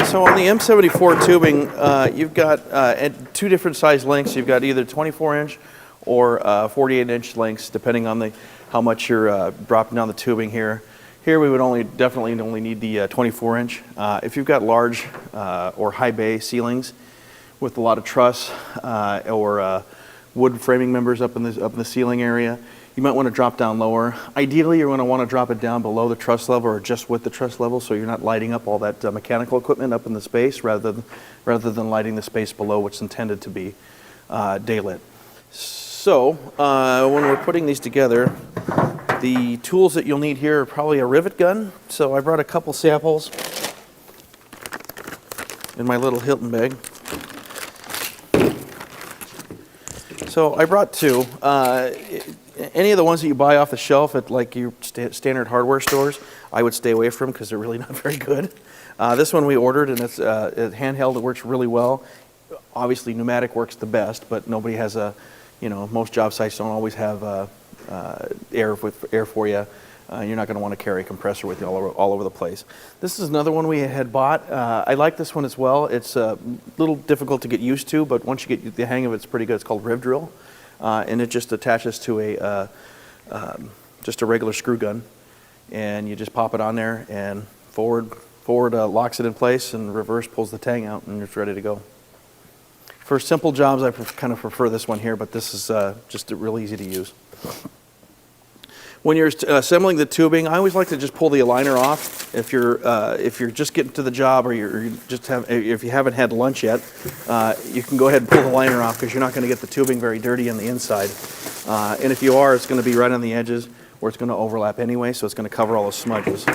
So on the M74 tubing, you've got at two different size lengths. You've got either 24-inch or 48-inch lengths, depending on how much you're dropping down the tubing here. Here we would definitely only need the 24-inch. If you've got large or high bay ceilings with a lot of truss or wood framing members up in the ceiling area, you might want to drop down lower. Ideally, you're going to want to drop it down below the truss level or just with the truss level, so you're not lighting up all that mechanical equipment up in the space rather than lighting the space below, which is intended to be daylit. So when we're putting these together, the tools that you'll need here are probably a rivet gun. So I brought a couple samples in my little Hilton bag. So I brought two. Any of the ones that you buy off the shelf at like your standard hardware stores, I would stay away from because they're really not very good. This one we ordered, and it's handheld. It works really well. Obviously, pneumatic works the best, but nobody has most job sites don't always have air for you. You're not going to want to carry a compressor with you all over the place. This is another one we had bought. I like this one as well. It's a little difficult to get used to, but once you get the hang of it, it's pretty good. It's called Riv Drill. And it just attaches to just a regular screw gun, and you just pop it on there, and forward locks it in place, and reverse pulls the tang out, and it's ready to go. For simple jobs, I kind of prefer this one here, but this is just really easy to use. When you're assembling the tubing, I always like to just pull the aligner off. If you're just getting to the job, or if you haven't had lunch yet, you can go ahead and pull the liner off because you're not going to get the tubing very dirty on the inside. And if you are, it's going to be right on the edges where it's going to overlap anyway, so it's going to cover all the smudges.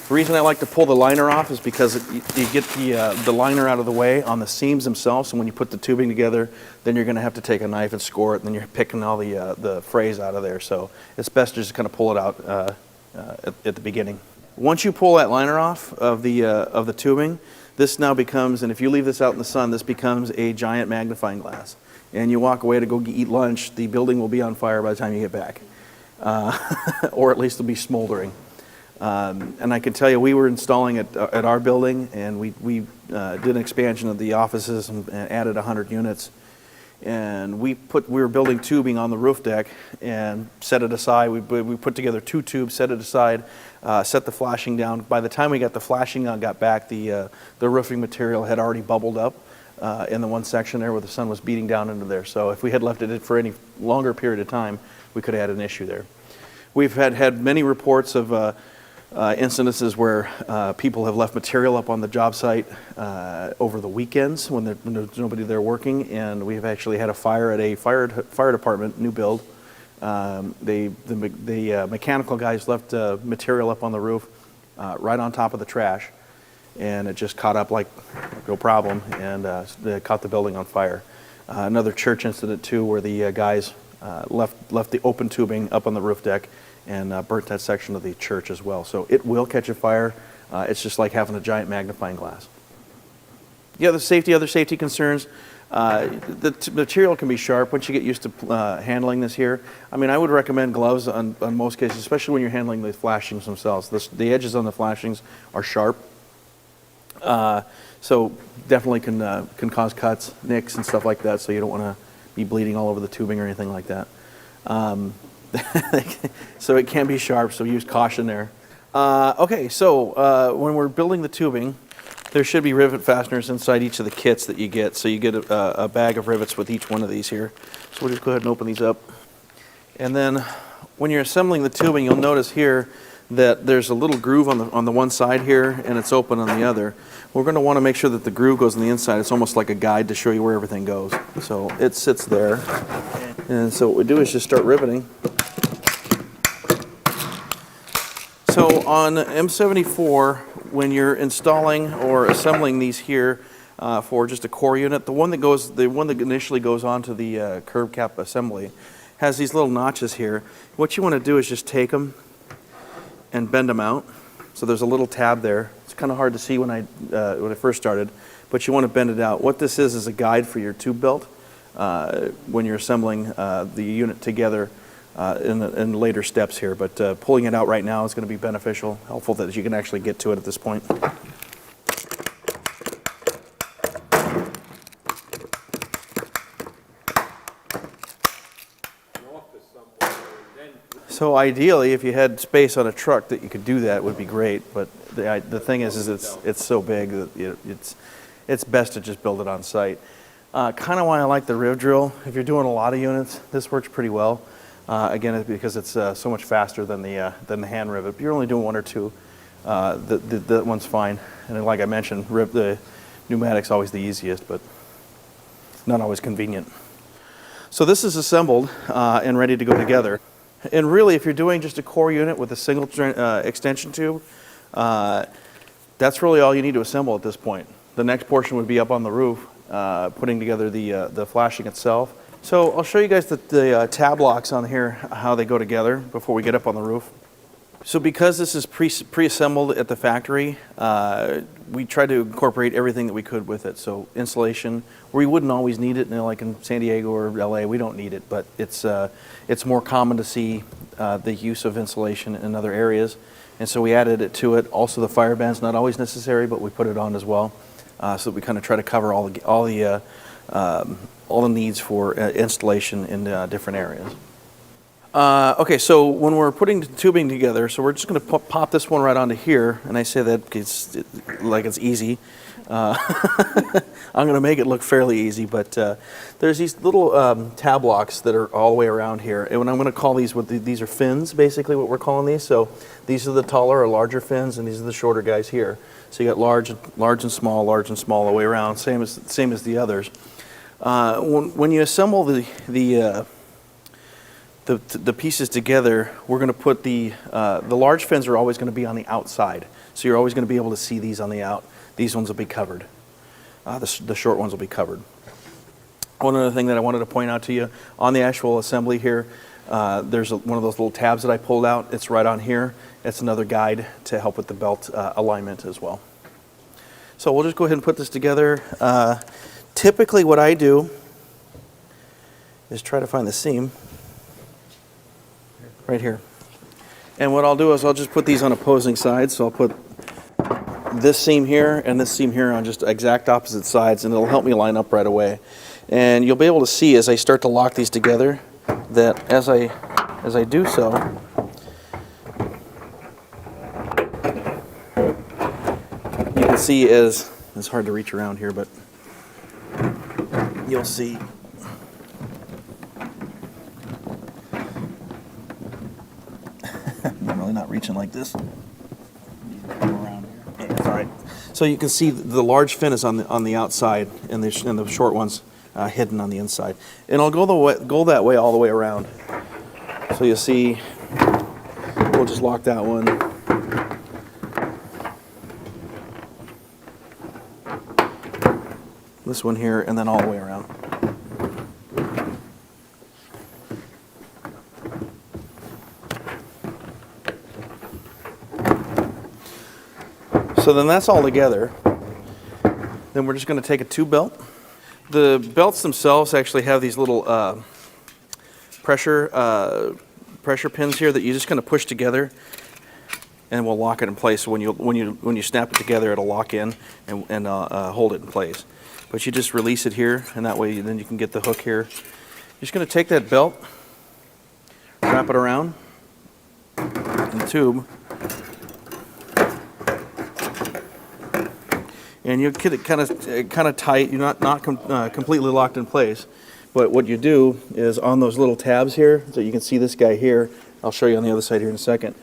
The reason I like to pull the liner off is because you get the liner out of the way on the seams themselves, and when you put the tubing together, then you're going to have to take a knife and score it, and then you're picking all the frays out of there. So it's best to just kind of pull it out at the beginning. Once you pull that liner off of the tubing, this now becomes, and if you leave this out in the sun, this becomes a giant magnifying glass. And you walk away to go eat lunch, the building will be on fire by the time you get back, or at least it'll be smoldering. And I can tell you, we were installing it at our building, and we did an expansion of the offices and added 100 units. And we were building tubing on the roof deck and set it aside. We put together 2 tubes, set it aside, set the flashing down. By the time we got the flashing on, got back, the roofing material had already bubbled up in the one section there where the sun was beating down into there. So if we had left it for any longer period of time, we could have had an issue there. We've had many reports of incidences where people have left material up on the job site over the weekends when there's nobody there working, and we've actually had a fire at a fire department, new build. The mechanical guys left material up on the roof right on top of the trash, and it just caught up like no problem, and it caught the building on fire. Another church incident too, where the guys left the open tubing up on the roof deck and burnt that section of the church as well. So it will catch a fire. It's just like having a giant magnifying glass. Other safety concerns. The material can be sharp once you get used to handling this here. I mean, I would recommend gloves on most cases, especially when you're handling the flashings themselves. The edges on the flashings are sharp. So definitely can cause cuts, nicks, and stuff like that, so you don't want to be bleeding all over the tubing or anything like that. So it can be sharp, so use caution there. Okay, so when we're building the tubing, there should be rivet fasteners inside each of the kits that you get. So you get a bag of rivets with each one of these here. So we'll just go ahead and open these up. And then when you're assembling the tubing, you'll notice here that there's a little groove on the one side here, and it's open on the other. We're going to want to make sure that the groove goes on the inside. It's almost like a guide to show you where everything goes. So it sits there. And so what we do is just start riveting. So on M74, when you're installing or assembling these here for just a core unit, the one that initially goes onto the curb cap assembly has these little notches here. What you want to do is just take them and bend them out. So there's a little tab there. It's kind of hard to see when I first started, but you want to bend it out. What this is a guide for your tube belt when you're assembling the unit together in later steps here. But pulling it out right now is going to be beneficial, helpful that you can actually get to it at this point. So ideally, if you had space on a truck that you could do that, would be great. But the thing is it's so big that it's best to just build it on site. Kind of why I like the riv drill. If you're doing a lot of units, this works pretty well. Again, it's because it's so much faster than the hand rivet. If you're only doing one or two, that one's fine. And then, like I mentioned, the pneumatic's always the easiest, but not always convenient. So this is assembled and ready to go together. And really, if you're doing just a core unit with a single extension tube, that's really all you need to assemble at this point. The next portion would be up on the roof, putting together the flashing itself. So I'll show you guys the tab locks on here, how they go together before we get up on the roof. So because this is pre-assembled at the factory, we tried to incorporate everything that we could with it. So insulation, we wouldn't always need it, like in San Diego or LA, we don't need it, but it's more common to see the use of insulation in other areas. And so we added it to it. Also the fire band's not always necessary, but we put it on as well. So we kind of try to cover all the needs for installation in different areas. Okay, so when we're putting the tubing together, so we're just going to pop this one right onto here, and I say that like it's easy. I'm going to make it look fairly easy, but there's these little tab locks that are all the way around here, and I'm going to call these these are fins, basically what we're calling these. So these are the taller or larger fins, and these are the shorter guys here. So you got large and small all the way around, same as the others. When you assemble the pieces together, we're going to put the large fins are always going to be on the outside, so you're always going to be able to see these on the out. These ones will be covered. The short ones will be covered. One other thing that I wanted to point out to you on the actual assembly here, there's one of those little tabs that I pulled out. It's right on here. It's another guide to help with the belt alignment as well. So we'll just go ahead and put this together. Typically, what I do is try to find the seam. Right here. And what I'll do is I'll just put these on opposing sides. So I'll put this seam here and this seam here on just exact opposite sides, and it'll help me line up right away. And you'll be able to see as I start to lock these together that as I do so, you can see it's hard to reach around here, but you'll see I'm really not reaching like this. Around here. Yeah, it's all right. So you can see the large fin is on the outside, and the short one's hidden on the inside. And I'll go that way all the way around. So you'll see. We'll just lock that one. This one here, and then all the way around. So then that's all together. Then we're just going to take a tube belt. The belts themselves actually have these little pressure pins here that you're just going to push together, and we'll lock it in place. So when you snap it together, it'll lock in and hold it in place. But you just release it here, and that way then you can get the hook here. You're just going to take that belt, wrap it around the tube, and you get it kind of tight. You're not completely locked in place, but what you do is on those little tabs here, so you can see this guy here. I'll show you on the other side here in a second.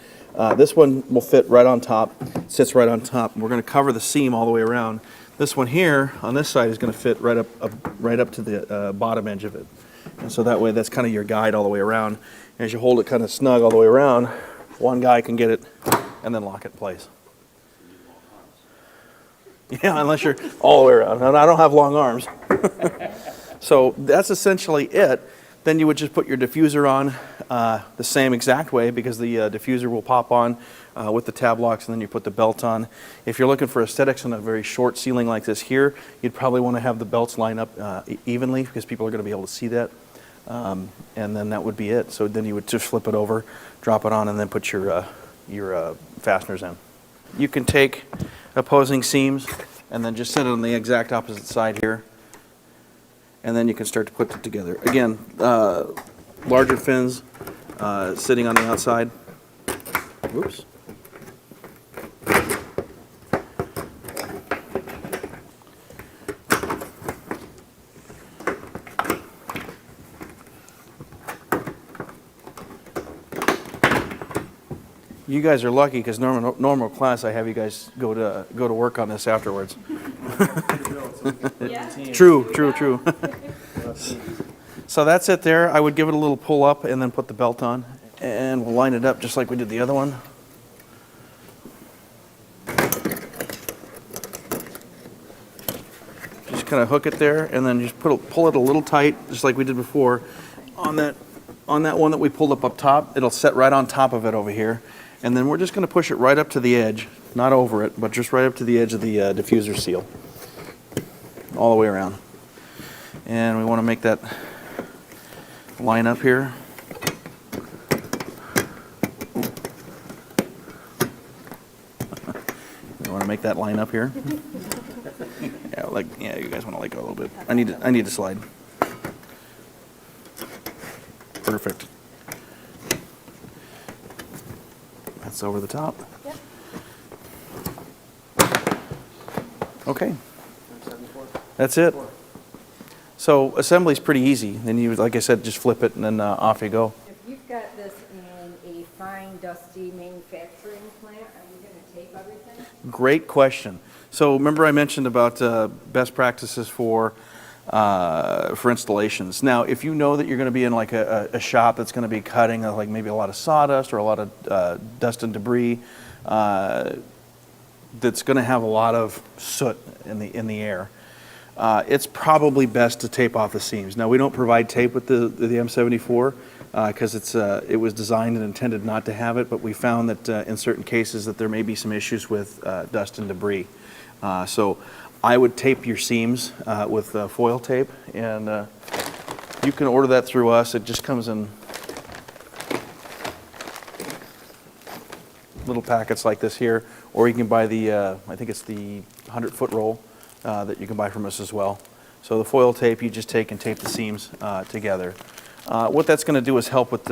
This one will fit right on top, sits right on top. And we're going to cover the seam all the way around. This one here on this side is going to fit right up to the bottom edge of it, and so that way that's kind of your guide all the way around. As you hold it kind of snug all the way around, one guy can get it and then lock it in place. Yeah, unless you're all the way around. And I don't have long arms. So that's essentially it. Then you would just put your diffuser on the same exact way, because the diffuser will pop on with the tab locks, and then you put the belt on. If you're looking for aesthetics on a very short ceiling like this here, you'd probably want to have the belts line up evenly, because people are going to be able to see that. And then that would be it. So then you would just flip it over, drop it on, and then put your fasteners in. You can take opposing seams and then just set it on the exact opposite side here, and then you can start to put it together. Again, larger fins sitting on the outside. Whoops. You guys are lucky because normal class I have you guys go to work on this afterwards. True. So that's it there. I would give it a little pull up and then put the belt on, and we'll line it up just like we did the other one. Just kind of hook it there and then just pull it a little tight just like we did before on that one that we pulled up top. It'll set right on top of it over here. And then we're just going to push it right up to the edge, not over it, but just right up to the edge of the diffuser seal, all the way around. And we want to make that line up here. We want to make that line up here. Yeah, you guys want to let go a little bit. I need to slide. Perfect. That's over the top. Yep. Okay. That's it. So assembly's pretty easy. Then you, like I said, just flip it and then off you go. If you've got this in a fine, dusty manufacturing plant, are you going to tape everything? Great question. So remember I mentioned about best practices for installations. Now, if you know that you're going to be in like a shop that's going to be cutting like maybe a lot of sawdust or a lot of dust and debris, that's going to have a lot of soot in the air, it's probably best to tape off the seams. Now, we don't provide tape with the M74 because it was designed and intended not to have it, but we found that in certain cases that there may be some issues with dust and debris. So I would tape your seams with foil tape, and you can order that through us. It just comes in little packets like this here, or you can buy the, I think it's the 100-foot roll that you can buy from us as well. So the foil tape, you just take and tape the seams together. What that's going to do is help with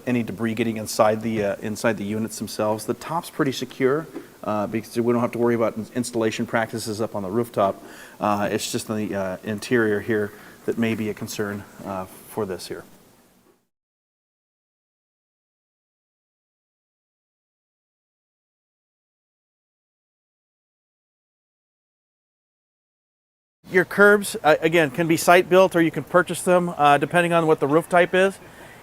any debris getting inside the units themselves. The top's pretty secure because we don't have to worry about installation practices up on the rooftop. It's just the interior here that may be a concern for this here. Your curbs, again, can be site built or you can purchase them depending on what the roof type is.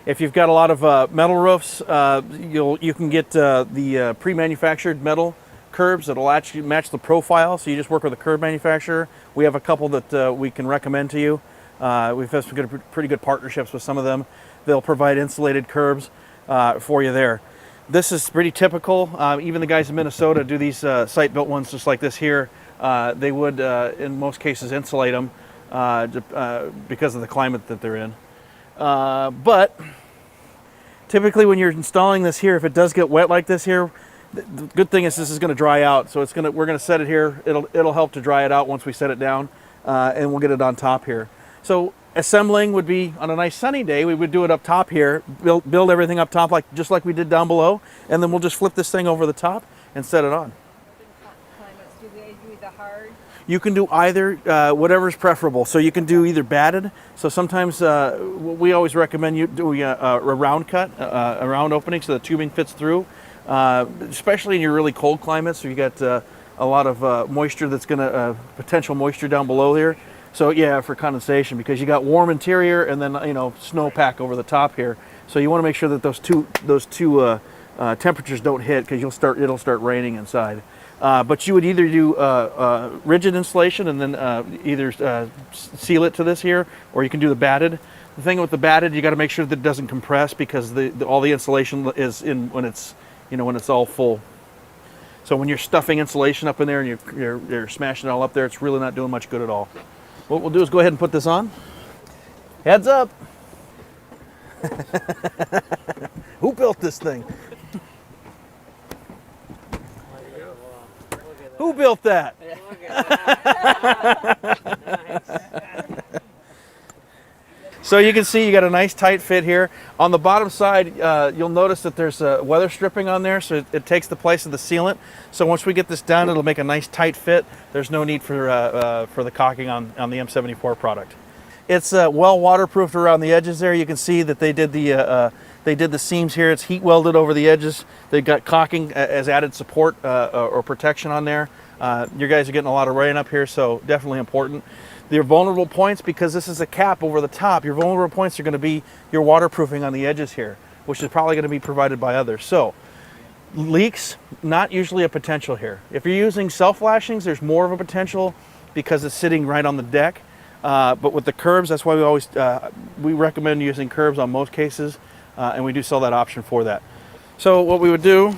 If you've got a lot of metal roofs, you can get the pre-manufactured metal curbs that'll actually match the profile. So you just work with a curb manufacturer. We have a couple that we can recommend to you. We've had some pretty good partnerships with some of them. They'll provide insulated curbs for you there. This is pretty typical. Even the guys in Minnesota do these site-built ones just like this here. They would, in most cases, insulate them because of the climate that they're in. But typically when you're installing this here, if it does get wet like this here, the good thing is this is going to dry out. So we're going to set it here. It'll help to dry it out once we set it down, and we'll get it on top here. So assembling would be on a nice sunny day. We would do it up top here, build everything up top just like we did down below, and then we'll just flip this thing over the top and set it on. Do they do the hard? You can do either, whatever's preferable. So you can do either batted. So sometimes we always recommend you do a round cut, a round opening so the tubing fits through, especially in your really cold climates. So you got a lot of moisture that's going to, potential moisture down below here. So yeah, for condensation, because you got warm interior and then, snowpack over the top here. So you want to make sure that those two temperatures don't hit because it'll start raining inside. But you would either do rigid insulation and then either seal it to this here, or you can do the batted. The thing with the batted, you got to make sure that it doesn't compress because all the insulation is in when it's all full. So when you're stuffing insulation up in there and you're smashing it all up there, it's really not doing much good at all. What we'll do is go ahead and put this on. Heads up! Who built this thing? Who built that? So you can see you got a nice tight fit here. On the bottom side, you'll notice that there's weather stripping on there, so it takes the place of the sealant. So once we get this done, it'll make a nice tight fit. There's no need for the caulking on the M74 product. It's well waterproofed around the edges there. You can see that they did the seams here. It's heat welded over the edges. They've got caulking as added support or protection on there. You guys are getting a lot of rain up here, so definitely important. Your vulnerable points, because this is a cap over the top, your vulnerable points are going to be your waterproofing on the edges here, which is probably going to be provided by others. So leaks, not usually a potential here. If you're using self-flashings, there's more of a potential because it's sitting right on the deck. But with the curbs, that's why we recommend using curbs on most cases, and we do sell that option for that. So what we would do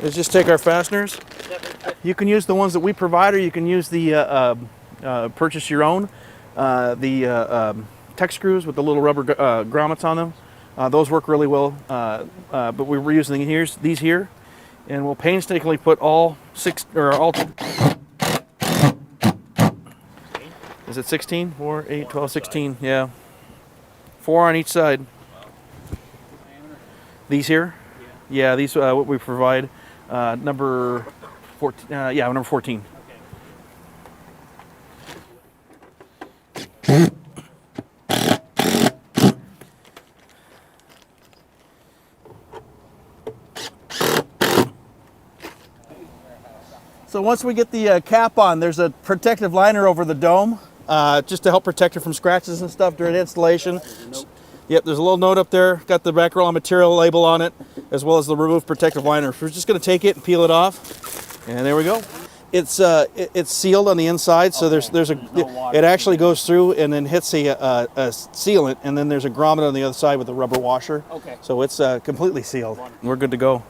is just take our fasteners. You can use the ones that we provide, or you can use the purchase your own. Tech screws with the little rubber grommets on them. Those work really well, but we were using these here, and we'll painstakingly put all is it 16? 4, 8, 12, 16, yeah. 4 on each side. These here? Yeah, these what we provide. Number 14, yeah, number 14. So once we get the cap on, there's a protective liner over the dome, just to help protect it from scratches and stuff during installation. Yep, there's a little note up there, got the background material label on it, as well as the remove protective liner. We're just going to take it and peel it off, and there we go. It's sealed on the inside, so it actually goes through and then hits a sealant, and then there's a grommet on the other side with a rubber washer. Okay. So it's completely sealed. We're good to go.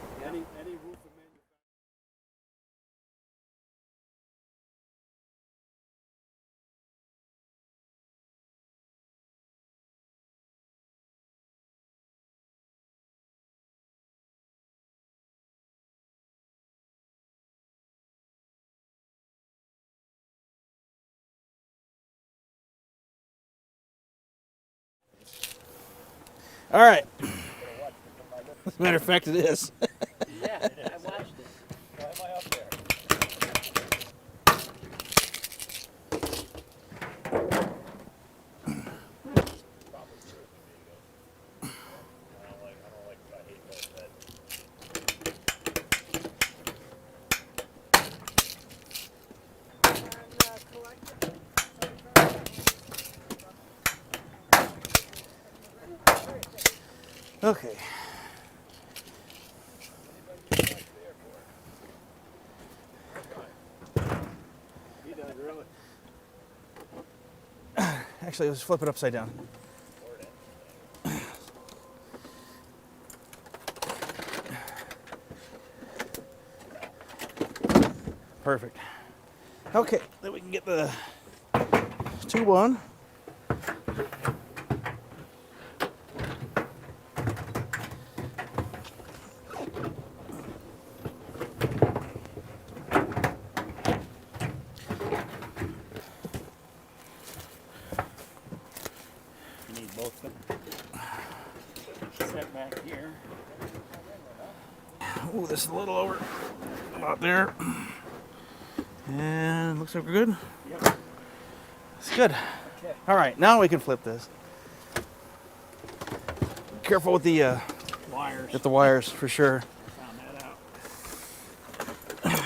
All right. As a matter of fact, it is. Yeah, I watched it. Why am I up there? Okay. Actually, let's flip it upside down. Perfect. Okay, then we can get the tube on. Both of them. Set back here. Ooh, this is a little over about there. And looks like we're good. Yep. It's good. Okay. All right, now we can flip this. Careful with the Wires. get the wires for sure. Found that out.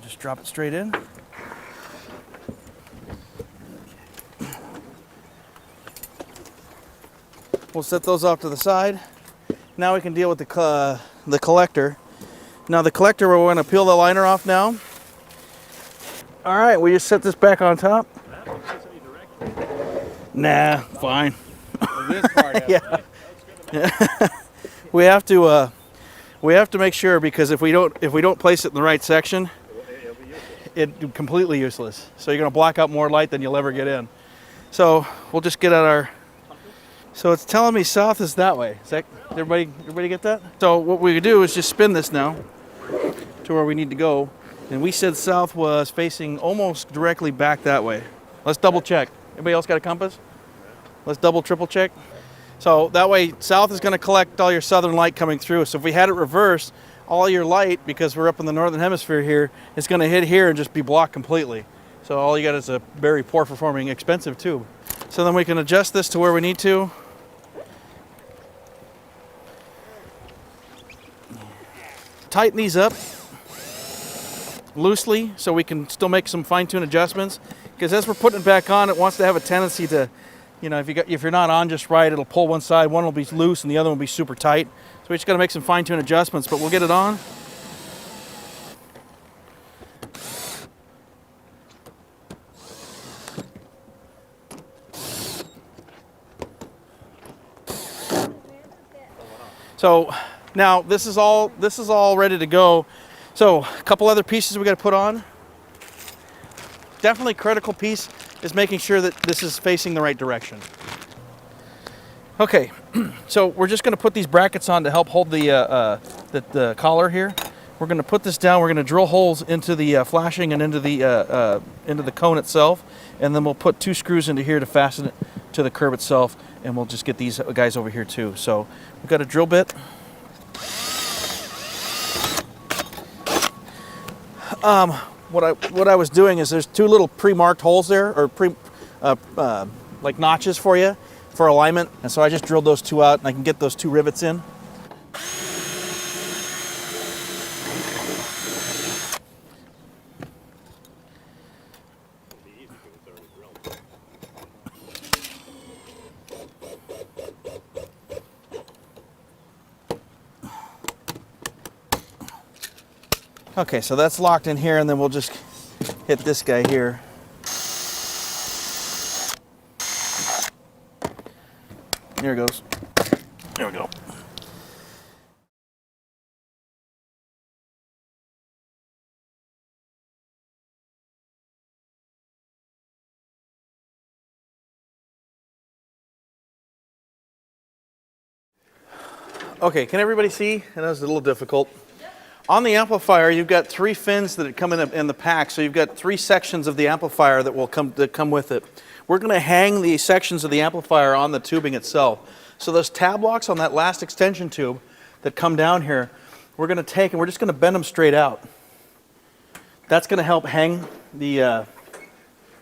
Just drop it straight in. We'll set those off to the side. Now we can deal with the collector. Now the collector, we're going to peel the liner off now. All right, we just set this back on top. Nah, fine. Well, this part Yeah. we have to make sure, because if we don't place it in the right section, it's completely useless. So you're going to block out more light than you'll ever get in. So we'll just get at our. So it's telling me south is that way. Is that everybody get that? So what we do is just spin this now to where we need to go. And we said south was facing almost directly back that way. Let's double check. Anybody else got a compass? Let's double, triple check. So that way, south is going to collect all your southern light coming through. So if we had it reversed, all your light, because we're up in the northern hemisphere here, is going to hit here and just be blocked completely. So all you got is a very poor performing, expensive tube. So then we can adjust this to where we need to. Tighten these up loosely so we can still make some fine-tune adjustments. Because as we're putting it back on, it wants to have a tendency to, you know, if you're not on just right, it'll pull one side, one will be loose and the other will be super tight. So we just got to make some fine-tune adjustments, but we'll get it on. So now this is all ready to go. So a couple other pieces we got to put on. Definitely critical piece is making sure that this is facing the right direction. Okay, so we're just going to put these brackets on to help hold the collar here. We're going to put this down. We're going to drill holes into the flashing and into the cone itself, and then we'll put 2 screws into here to fasten it to the curb itself, and we'll just get these guys over here too. So we've got a drill bit. What I was doing is there's 2 little pre-marked holes there, or like notches for you for alignment, and so I just drilled those 2 out, and I can get those 2 rivets in. Okay, so that's locked in here, and then we'll just hit this guy here. There it goes. There we go. Okay, can everybody see? I know it's a little difficult. On the amplifier, you've got 3 fins that come in the pack, so you've got 3 sections of the amplifier that will come with it. We're going to hang the sections of the amplifier on the tubing itself. So those tab locks on that last extension tube that come down here, we're going to take and we're just going to bend them straight out. That's going to help hang the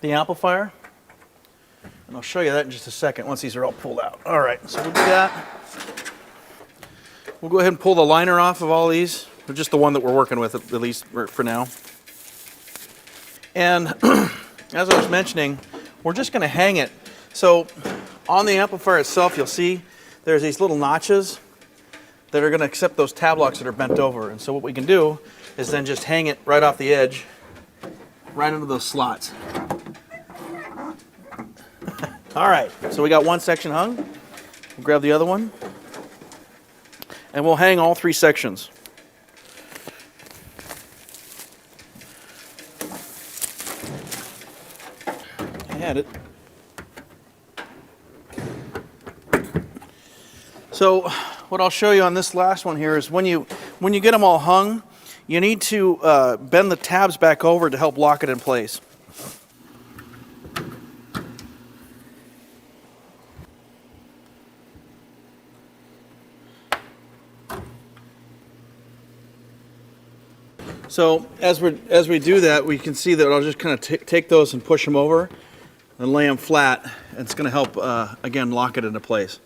amplifier. And I'll show you that in just a second once these are all pulled out. All right, so we'll do that. We'll go ahead and pull the liner off of all these. They're just the one that we're working with, at least for now. And as I was mentioning, we're just going to hang it. So on the amplifier itself, you'll see there's these little notches that are going to accept those tab locks that are bent over. And so what we can do is then just hang it right off the edge, right into those slots. All right, so we got one section hung. We'll grab the other one. And we'll hang all 3 sections. I had it. So what I'll show you on this last one here is when you get them all hung, you need to bend the tabs back over to help lock it in place. So as we do that, we can see that I'll just kind of take those and push them over and lay them flat. And it's going to help, again, lock it into place.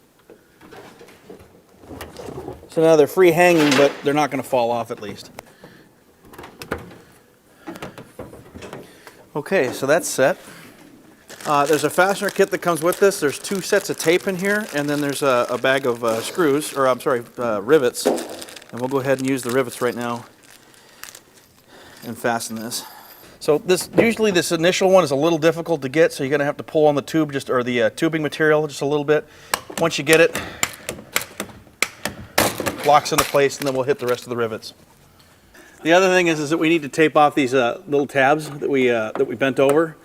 So now they're free hanging, but they're not going to fall off at least. Okay, so that's set. There's a fastener kit that comes with this. There's 2 sets of tape in here, and then there's a bag of rivets. And we'll go ahead and use the rivets right now and fasten this. So usually this initial one is a little difficult to get, so you're going to have to pull on the tube or the tubing material just a little bit. Once you get it, locks into place, and then we'll hit the rest of the rivets. The other thing is that we need to tape off these little tabs that we bent over,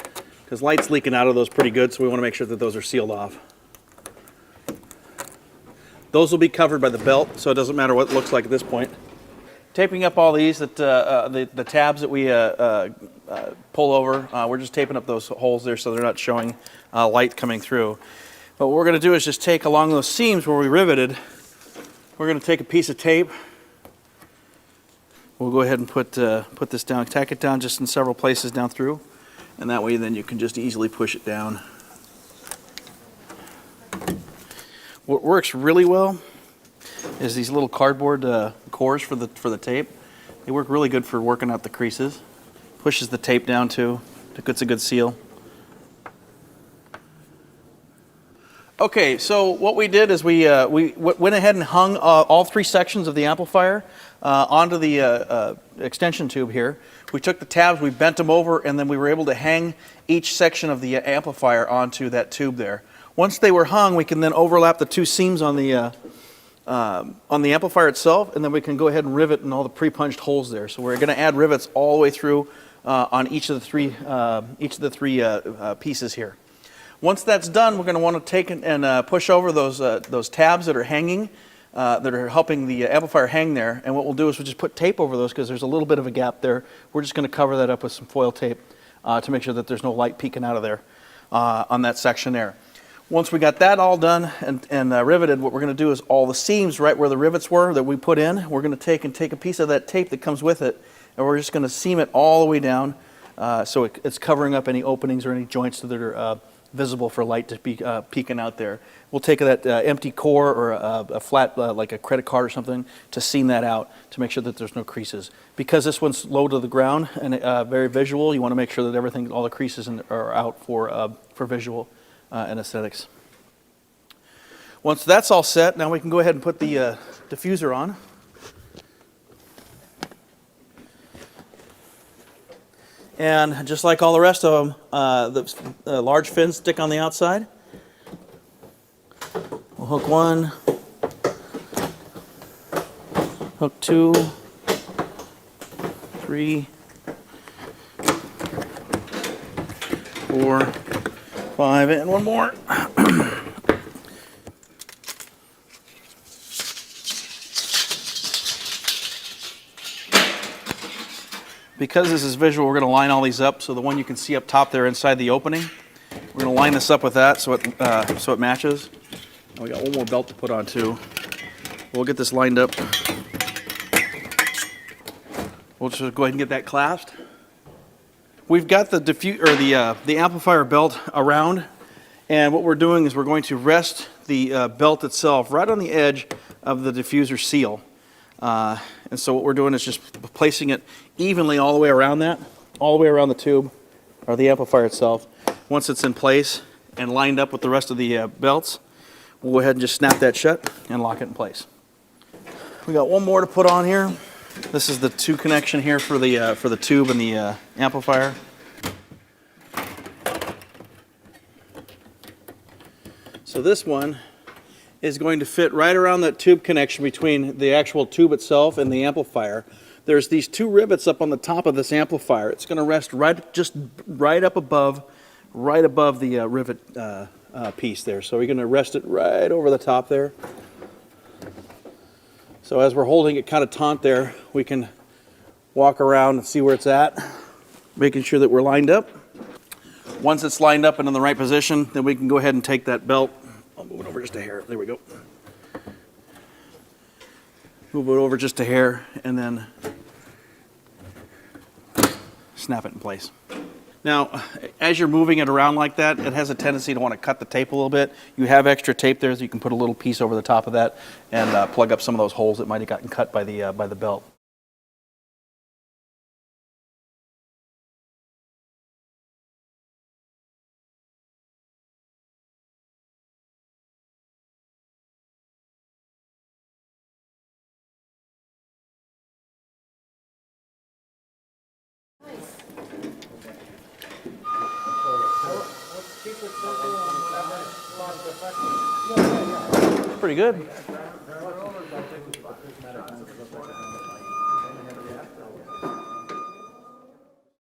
because light's leaking out of those pretty good, so we want to make sure that those are sealed off. Those will be covered by the belt, so it doesn't matter what it looks like at this point. taping up all these, the tabs that we pull over. We're just taping up those holes there so they're not showing light coming through. But what we're going to do is just take along those seams where we riveted, we're going to take a piece of tape. We'll go ahead and put this down, tack it down just in several places down through, and that way then you can just easily push it down. What works really well is these little cardboard cores for the tape. They work really good for working out the creases. Pushes the tape down too. It's a good seal. Okay, so what we did is we went ahead and hung all three sections of the amplifier onto the extension tube here. We took the tabs, we bent them over, and then we were able to hang each section of the amplifier onto that tube there. Once they were hung, we can then overlap the two seams on the amplifier itself, and then we can go ahead and rivet in all the pre-punched holes there. So we're going to add rivets all the way through on each of the three pieces here. Once that's done, we're going to want to take and push over those tabs that are hanging, that are helping the amplifier hang there. And what we'll do is we'll just put tape over those because there's a little bit of a gap there. We're just going to cover that up with some foil tape to make sure that there's no light peeking out of there on that section there. Once we got that all done and riveted, what we're going to do is all the seams right where the rivets were that we put in, we're going to take a piece of that tape that comes with it, and we're just going to seam it all the way down so it's covering up any openings or any joints that are visible for light to be peeking out there. We'll take that empty core or a flat, like a credit card or something, to seam that out to make sure that there's no creases. Because this one's low to the ground and very visual, you want to make sure that everything, all the creases are out for visual and aesthetics. Once that's all set, now we can go ahead and put the diffuser on. And just like all the rest of them, the large fins stick on the outside. We'll hook one, hook two, 3, 4, 5, and one more. Because this is visual, we're going to line all these up. So the one you can see up top there inside the opening, we're going to line this up with that so it matches. And we got one more belt to put on too. We'll get this lined up. We'll just go ahead and get that clasped. We've got the amplifier belt around, and what we're doing is we're going to rest the belt itself right on the edge of the diffuser seal. And so what we're doing is just placing it evenly all the way around the tube, or the amplifier itself. Once it's in place and lined up with the rest of the belts, we'll go ahead and just snap that shut and lock it in place. We got one more to put on here. This is the 2 connection here for the tube and the amplifier. So this one is going to fit right around that tube connection between the actual tube itself and the amplifier. There's these 2 rivets up on the top of this amplifier. It's going to rest right above the rivet piece there. So we're going to rest it right over the top there. So as we're holding it kind of taut there, we can walk around and see where it's at, making sure that we're lined up. Once it's lined up and in the right position, then we can go ahead and take that belt. I'll move it over just a hair. There we go. Move it over just a hair and then snap it in place. Now, as you're moving it around like that, it has a tendency to want to cut the tape a little bit. You have extra tape there, so you can put a little piece over the top of that and plug up some of those holes that might have gotten cut by the belt. Pretty good.